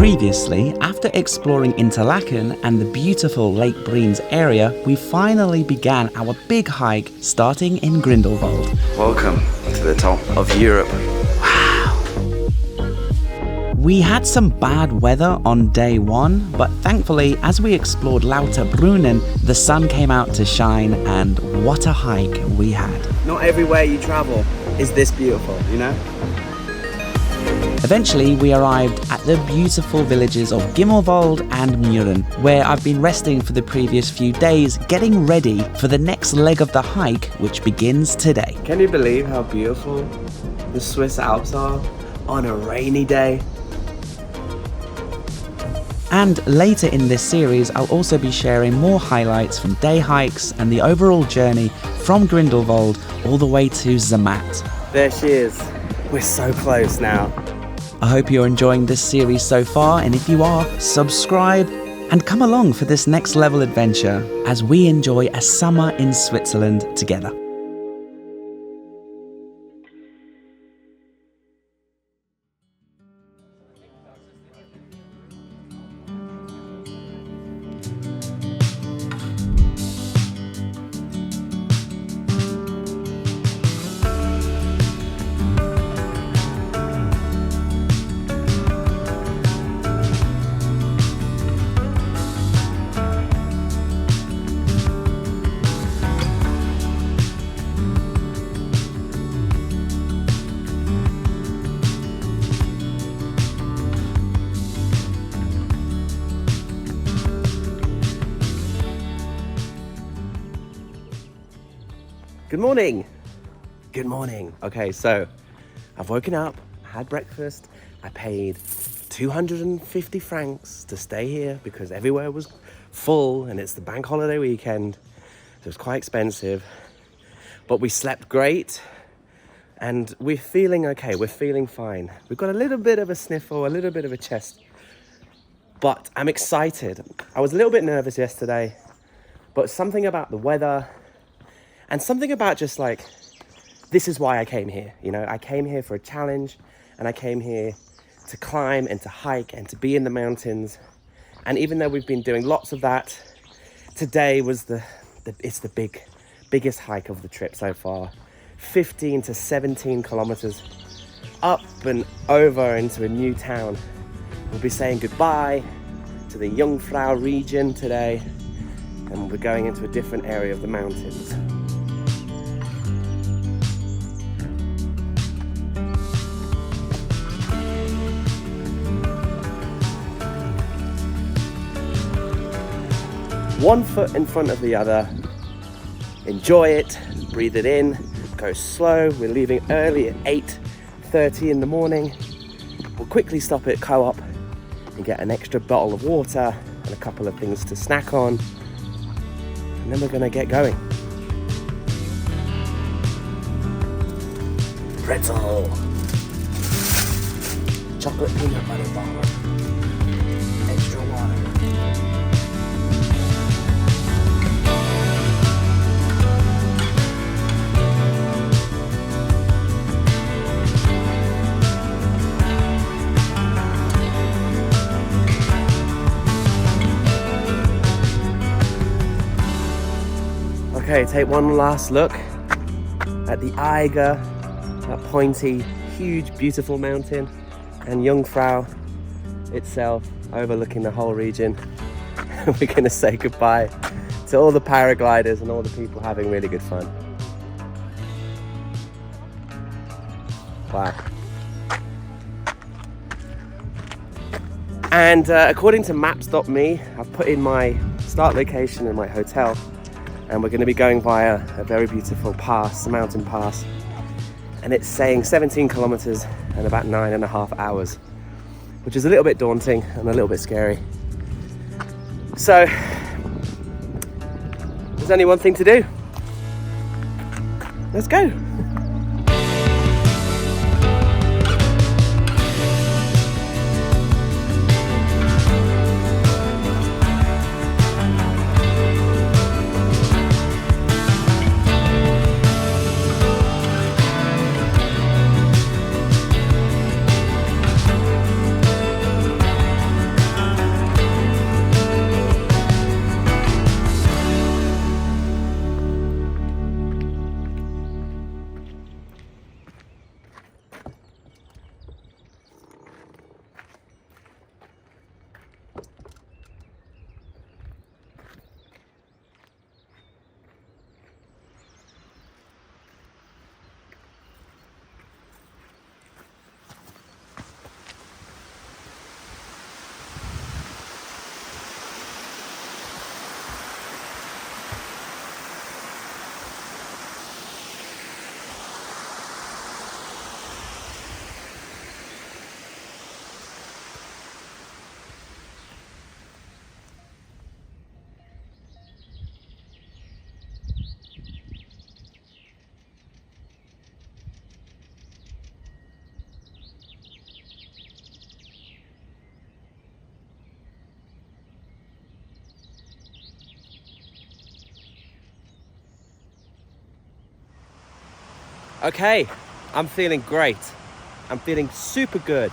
Previously, after exploring Interlaken and the beautiful Lake Breens area, we finally began our big hike starting in Grindelwald. Welcome to the top of Europe. Wow! We had some bad weather on day one, but thankfully, as we explored Lauterbrunnen, the sun came out to shine, and what a hike we had. Not everywhere you travel is this beautiful, you know? Eventually, we arrived at the beautiful villages of Grindelwald and Murren, where I've been resting for the previous few days, getting ready for the next leg of the hike, which begins today. Can you believe how beautiful the Swiss Alps are on a rainy day? And later in this series, I'll also be sharing more highlights from day hikes and the overall journey from Grindelwald all the way to Zermatt. There she is. We're so close now. I hope you're enjoying this series so far, and if you are, subscribe and come along for this next level adventure as we enjoy a summer in Switzerland together. Good morning. Good morning. Okay, so I've woken up, had breakfast. I paid 250 francs to stay here because everywhere was full and it's the bank holiday weekend. So it was quite expensive, but we slept great and we're feeling okay. We're feeling fine. We've got a little bit of a sniffle, a little bit of a chest, but I'm excited. I was a little bit nervous yesterday, but something about the weather and something about just like, this is why I came here, you know? I came here for a challenge, and I came here to climb and to hike and to be in the mountains. And even though we've been doing lots of that, today was it's the biggest hike of the trip so far. 15 to 17 kilometers up and over into a new town. We'll be saying goodbye to the Jungfrau region today, and we're going into a different area of the mountains. One foot in front of the other. Enjoy it, breathe it in, go slow. We're leaving early at 8:30 in the morning. We'll quickly stop at Co-op and get an extra bottle of water and a couple of things to snack on. And then we're gonna get going. Pretzel. Chocolate peanut butter bar. Extra water. Okay, take one last look at the Eiger, that pointy, huge, beautiful mountain, and Jungfrau itself overlooking the whole region. We're gonna say goodbye to all the paragliders and all the people having really good fun. Wow. And according to maps.me, I've put in my start location and my hotel. And we're going to be going via a very beautiful pass, a mountain pass. And it's saying 17 kilometers and about 9.5 hours, which is a little bit daunting and a little bit scary. So, there's only one thing to do. Let's go. Okay, I'm feeling great. I'm feeling super good.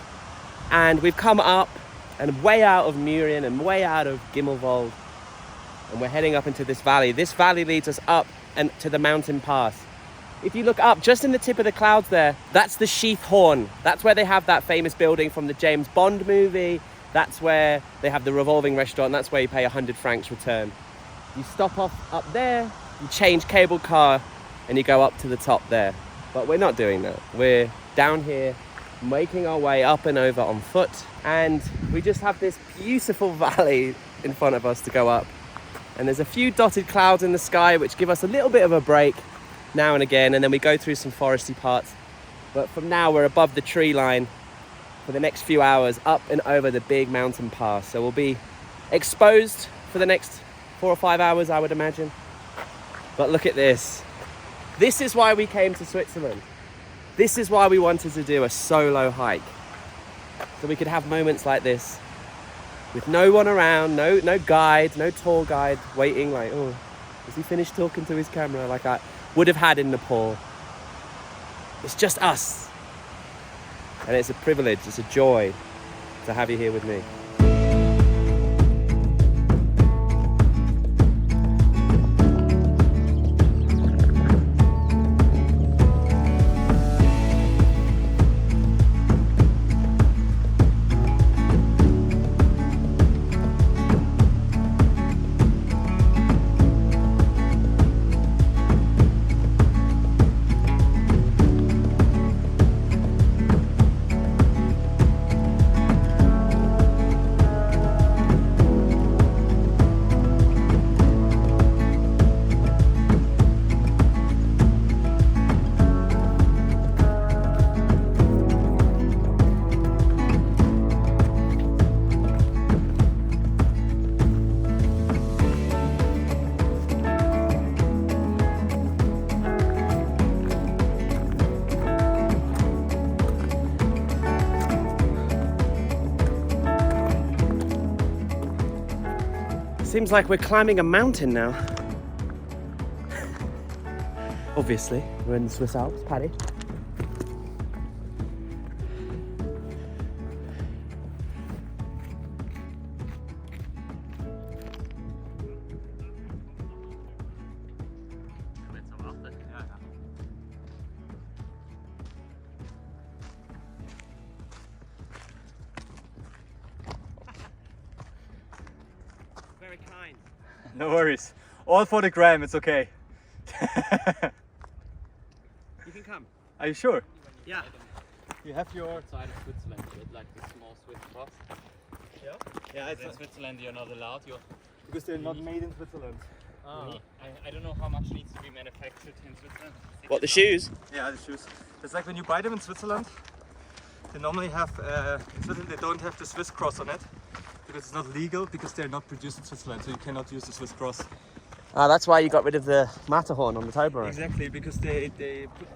And we've come up and way out of Murren and way out of Grindelwald. And we're heading up into this valley. This valley leads us up and to the mountain pass. If you look up, just in the tip of the clouds there, that's the Sheath Horn. That's where they have that famous building from the James Bond movie. That's where they have the revolving restaurant. That's where you pay 100 francs return. You stop off up there, you change cable car, and you go up to the top there. But we're not doing that. We're down here, making our way up and over on foot. And we just have this beautiful valley in front of us to go up. And there's a few dotted clouds in the sky, which give us a little bit of a break now and again, and then we go through some foresty parts. But from now we're above the tree line for the next few hours, up and over the big mountain pass. So we'll be exposed for the next 4 or 5 hours, I would imagine. But look at this. This is why we came to Switzerland. This is why we wanted to do a solo hike. So we could have moments like this with no one around, no guide, no tour guide waiting like, oh, has he finished talking to his camera? Like I would have had in Nepal. It's just us. And it's a privilege, it's a joy to have you here with me. Seems like we're climbing a mountain now. Obviously, we're in the Swiss Alps, Paddy. Very kind. No worries. All for the gram, it's okay. You can come. Are you sure? Yeah. You have your... Outside of Switzerland, with like the small Swiss cross. Yeah? Yeah, it's In Switzerland, you're not allowed. because they're not made in Switzerland. I don't know how much needs to be manufactured in Switzerland. What, the shoes? Yeah, the shoes. It's like when you buy them in Switzerland, they normally have, in Switzerland they don't have the Swiss cross on it, because it's not legal, because they're not produced in Switzerland, so you cannot use the Swiss cross. Ah, that's why you got rid of the Matterhorn on the Toblerone. Exactly, because they put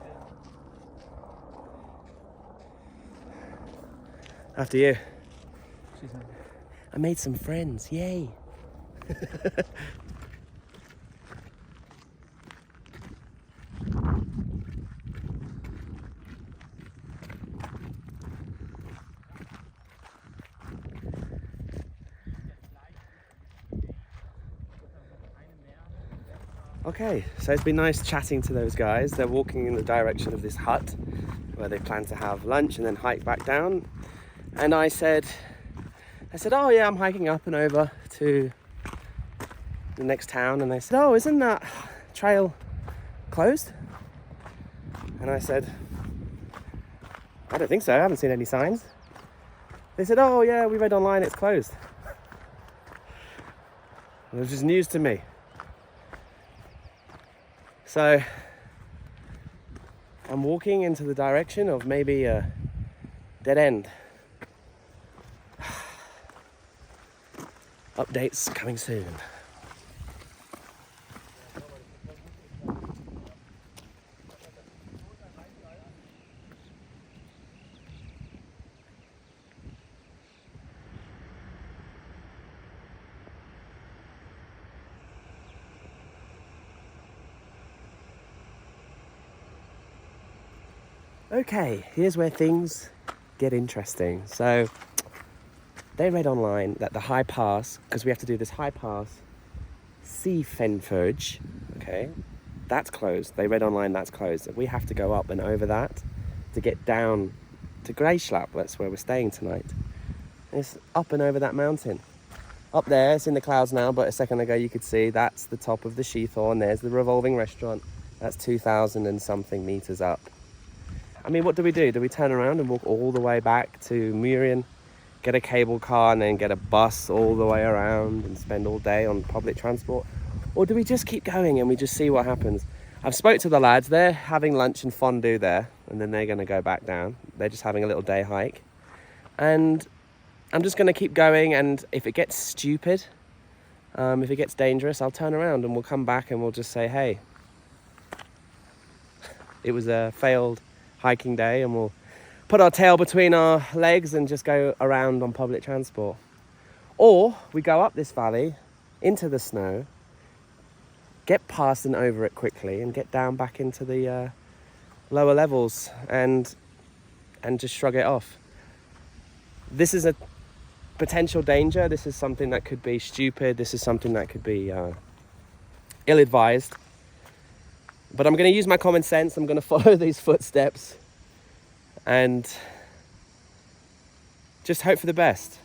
After you. I made some friends, yay. Okay, so it's been nice chatting to those guys. They're walking in the direction of this hut where they plan to have lunch and then hike back down. And I said, oh yeah, I'm hiking up and over to the next town. And they said, oh, isn't that trail closed? And I said, I don't think so, I haven't seen any signs. They said, oh yeah, we read online it's closed. It was just news to me. So I'm walking into the direction of maybe a dead end. Updates coming soon. Okay, here's where things get interesting. So they read online that the high pass, because we have to do this high pass, Seefenfurge, okay, that's closed. They read online that's closed. We have to go up and over that to get down to Griesalp. That's where we're staying tonight. It's up and over that mountain. Up there, it's in the clouds now, but a second ago you could see that's the top of the Sheathorn. There's the revolving restaurant. That's 2,000 and something meters up. I mean, what do we do? Do we turn around and walk all the way back to Murren, get a cable car and then get a bus all the way around and spend all day on public transport? Or do we just keep going and we just see what happens? I've spoke to the lads. They're having lunch and fondue there, and then they're going to go back down. They're just having a little day hike. And I'm just going to keep going, and if it gets stupid, if it gets dangerous, I'll turn around and we'll come back and we'll just say, hey, it was a failed hiking day, and we'll put our tail between our legs and just go around on public transport. Or we go up this valley into the snow, get past and over it quickly, and get down back into the lower levels and just shrug it off. This is a potential danger. This is something that could be stupid. This is something that could be ill-advised. But I'm going to use my common sense. I'm going to follow these footsteps and just hope for the best.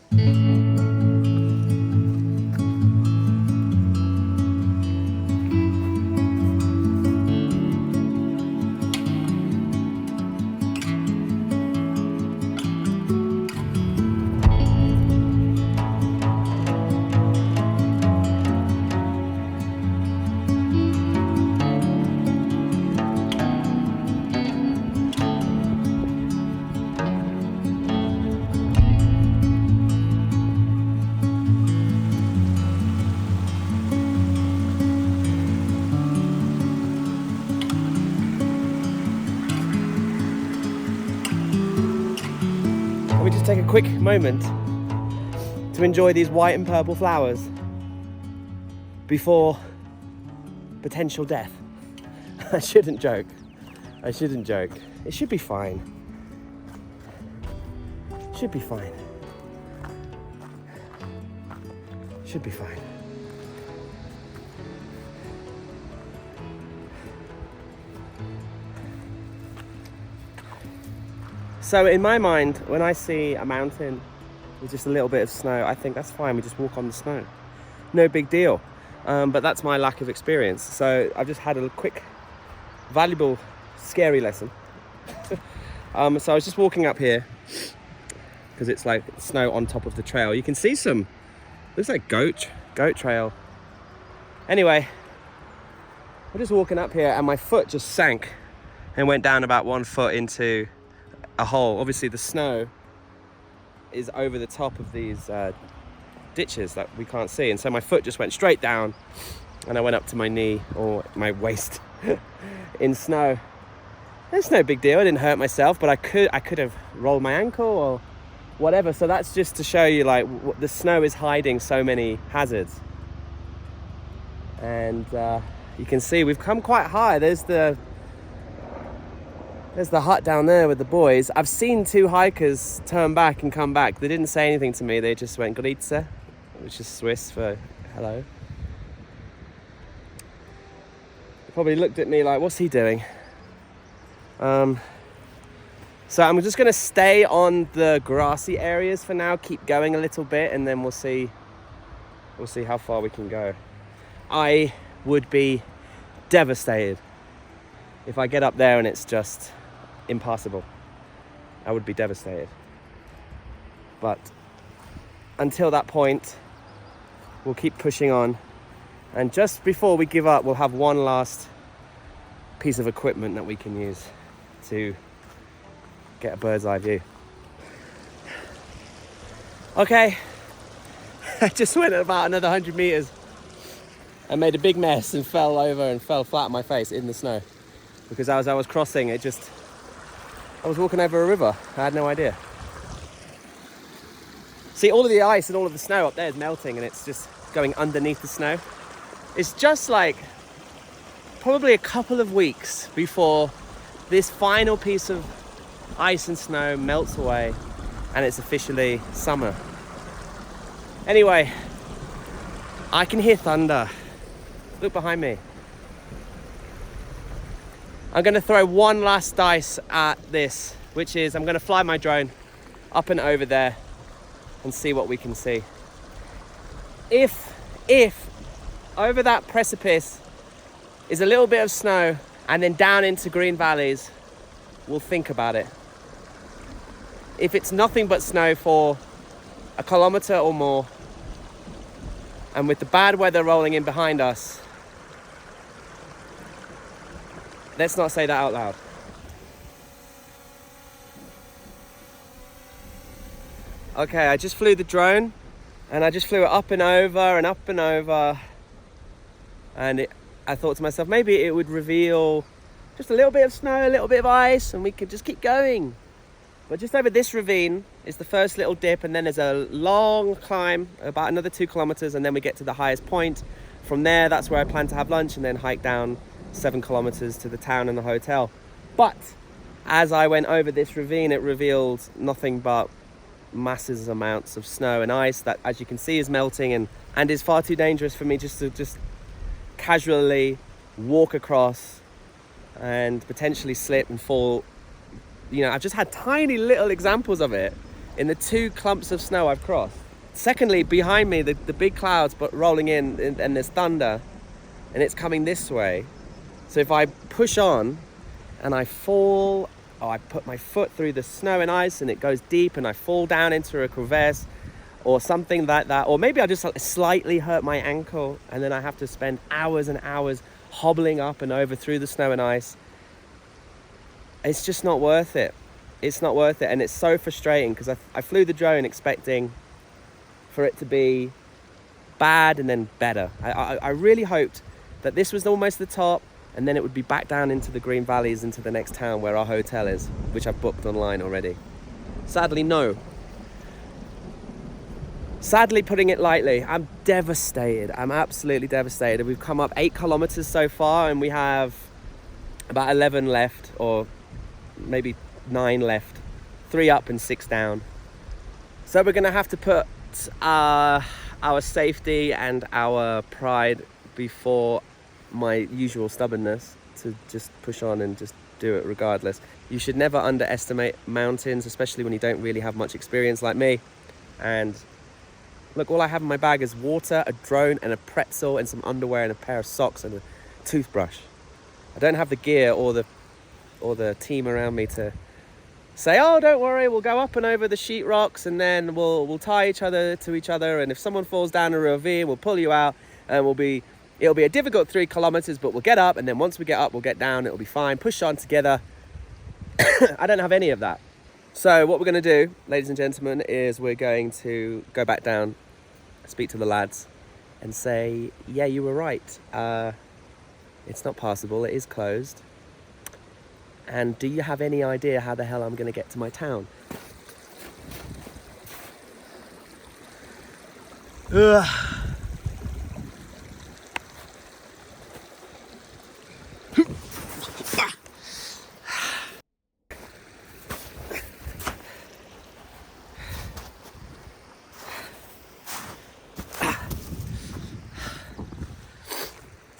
Let me just take a quick moment to enjoy these white and purple flowers before potential death. I shouldn't joke. It should be fine. Should be fine. So in my mind, when I see a mountain with just a little bit of snow, I think that's fine, we just walk on the snow. No big deal. But that's my lack of experience. So I've just had a quick, valuable, scary lesson. So I was just walking up here, because it's like snow on top of the trail. You can see some, looks like goat trail. Anyway, I'm just walking up here and my foot just sank and went down about 1 foot into a hole. Obviously the snow is over the top of these ditches that we can't see, and so my foot just went straight down and I went up to my knee or my waist in snow. It's no big deal, I didn't hurt myself, but I could have rolled my ankle or whatever. So that's just to show you, like, the snow is hiding so many hazards. And you can see we've come quite high. There's the hut down there with the boys. I've seen 2 hikers turn back and come back. They didn't say anything to me. They just went Grüezi, which is Swiss for hello. They probably looked at me like, what's he doing? So I'm just going to stay on the grassy areas for now, keep going a little bit, and then we'll see how far we can go. I would be devastated if I get up there and it's just impassable. I would be devastated. But until that point, we'll keep pushing on. And just before we give up, we'll have one last piece of equipment that we can use to get a bird's eye view. Okay, I just went about another 100 meters and made a big mess and fell over and fell flat on my face in the snow. Because as I was crossing, I was walking over a river. I had no idea. See, all of the ice and all of the snow up there is melting and it's just going underneath the snow. It's just like probably a couple of weeks before this final piece of ice and snow melts away and it's officially summer. Anyway, I can hear thunder. Look behind me. I'm gonna throw one last dice at this, which is I'm gonna fly my drone up and over there and see what we can see. If over that precipice is a little bit of snow and then down into green valleys, we'll think about it. If it's nothing but snow for a kilometer or more, and with the bad weather rolling in behind us, let's not say that out loud. Okay, I just flew the drone and I just flew it up and over and up and over, and I thought to myself, maybe it would reveal just a little bit of snow, a little bit of ice, and we could just keep going. But just over this ravine is the first little dip, and then there's a long climb, about another 2 kilometers, and then we get to the highest point. From there, that's where I plan to have lunch, and then hike down 7 kilometers to the town and the hotel. But as I went over this ravine, it revealed nothing but massive amounts of snow and ice that, as you can see, is melting and is far too dangerous for me just to casually walk across and potentially slip and fall. You know, I've just had tiny little examples of it in the 2 clumps of snow I've crossed. Secondly, behind me, the big clouds but rolling in, and there's thunder, and it's coming this way. So if I push on and I fall, or I put my foot through the snow and ice and it goes deep and I fall down into a crevasse or something like that, or maybe I just slightly hurt my ankle and then I have to spend hours and hours hobbling up and over through the snow and ice, it's just not worth it. It's not worth it, and it's so frustrating because I flew the drone expecting for it to be bad and then better. I really hoped that this was almost the top, and then it would be back down into the green valleys, into the next town where our hotel is, which I've booked online already. Sadly, no. Sadly, putting it lightly, I'm devastated. I'm absolutely devastated. We've come up 8 kilometers so far, and we have about 11 left, or maybe 9 left. 3 up and 6 down. So we're gonna have to put our safety and our pride before my usual stubbornness to just push on and just do it regardless. You should never underestimate mountains, especially when you don't really have much experience like me. And look, all I have in my bag is water, a drone, and a pretzel, and some underwear, and a pair of socks, and a toothbrush. I don't have the gear or the team around me to say, oh, don't worry, we'll go up and over the sheetrocks, and then we'll tie each other to each other, and if someone falls down a ravine, we'll pull you out, and it'll be a difficult 3 kilometers, but we'll get up, and then once we get up, we'll get down, it'll be fine, push on together. I don't have any of that. So what we're going to do, ladies and gentlemen, is we're going to go back down, speak to the lads, and say, yeah, you were right. It's not passable, it is closed. And do you have any idea how the hell I'm going to get to my town? Ugh.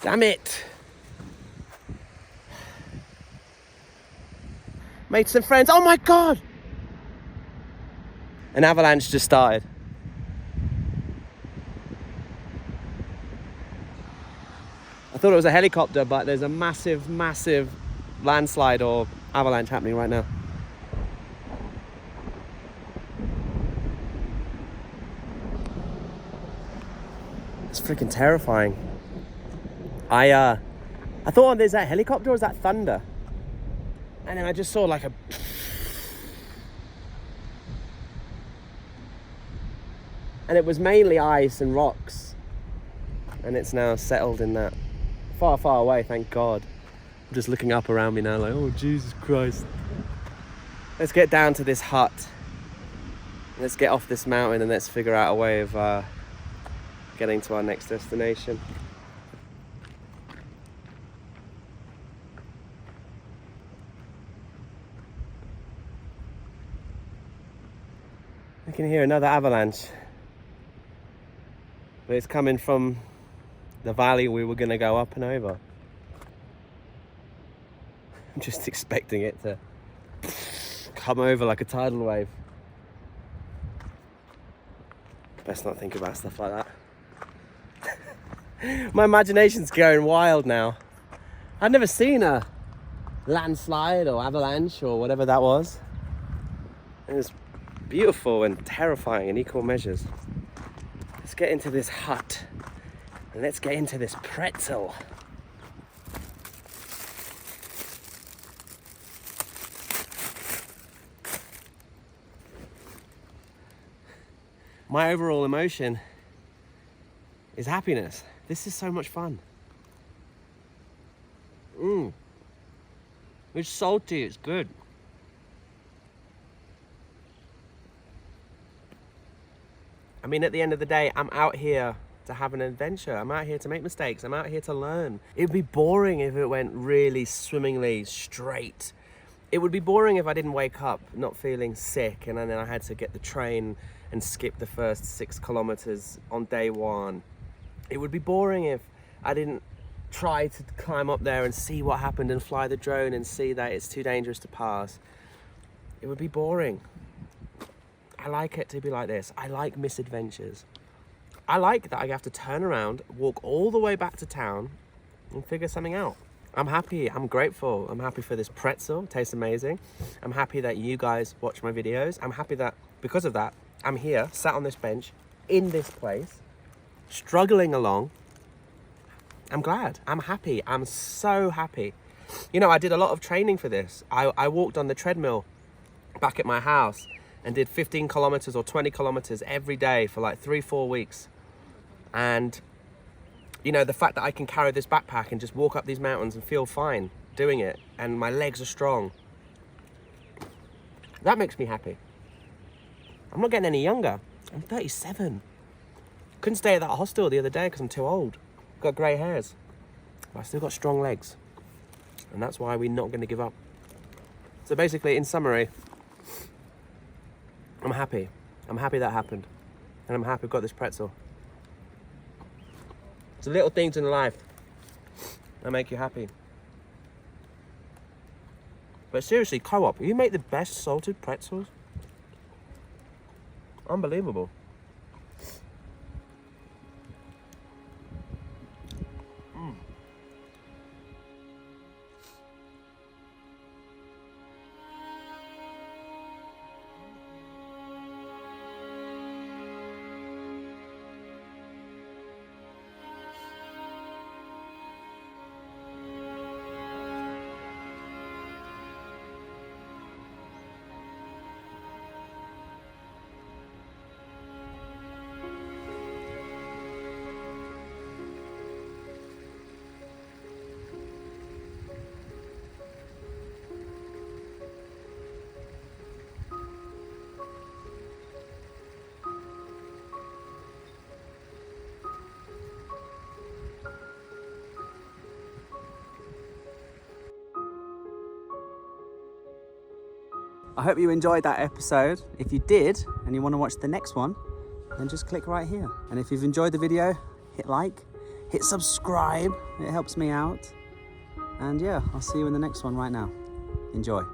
Damn it! Mates and friends, oh my God! An avalanche just started. I thought it was a helicopter, but there's a massive, massive landslide or avalanche happening right now. It's freaking terrifying. I thought, is that helicopter or is that thunder? And then I just saw like a... And it was mainly ice and rocks. And it's now settled in that. Far, far away, thank God. I'm just looking up around me now like, oh, Jesus Christ. Let's get down to this hut. Let's get off this mountain and let's figure out a way of getting to our next destination. I can hear another avalanche. But it's coming from the valley we were going to go up and over. I'm just expecting it to come over like a tidal wave. Best not think about stuff like that. My imagination's going wild now. I've never seen a landslide or avalanche or whatever that was. It was beautiful and terrifying in equal measures. Let's get into this hut and let's get into this pretzel. My overall emotion is happiness. This is so much fun. It's salty, it's good. I mean, at the end of the day, I'm out here to have an adventure. I'm out here to make mistakes. I'm out here to learn. It would be boring if it went really swimmingly straight. It would be boring if I didn't wake up not feeling sick and then I had to get the train and skip the first 6 kilometers on day 1. It would be boring if I didn't try to climb up there and see what happened and fly the drone and see that it's too dangerous to pass. It would be boring. I like it to be like this. I like misadventures. I like that I have to turn around, walk all the way back to town and figure something out. I'm happy, I'm grateful. I'm happy for this pretzel, it tastes amazing. I'm happy that you guys watch my videos. I'm happy that because of that, I'm here, sat on this bench, in this place, struggling along. I'm glad, I'm happy, I'm so happy. You know, I did a lot of training for this. I walked on the treadmill back at my house and did 15 kilometers or 20 kilometers every day for like 3-4 weeks. And you know, the fact that I can carry this backpack and just walk up these mountains and feel fine doing it, and my legs are strong, that makes me happy. I'm not getting any younger. I'm 37. Couldn't stay at that hostel the other day because I'm too old. Got grey hairs. But I still got strong legs. And that's why we're not going to give up. So basically, in summary, I'm happy. I'm happy that happened. And I'm happy I've got this pretzel. It's the little things in life that make you happy. But seriously, Co-op, you make the best salted pretzels. Unbelievable. I hope you enjoyed that episode. If you did and you want to watch the next one, then just click right here. And if you've enjoyed the video, hit like, hit subscribe. It helps me out. And yeah, I'll see you in the next one right now. Enjoy.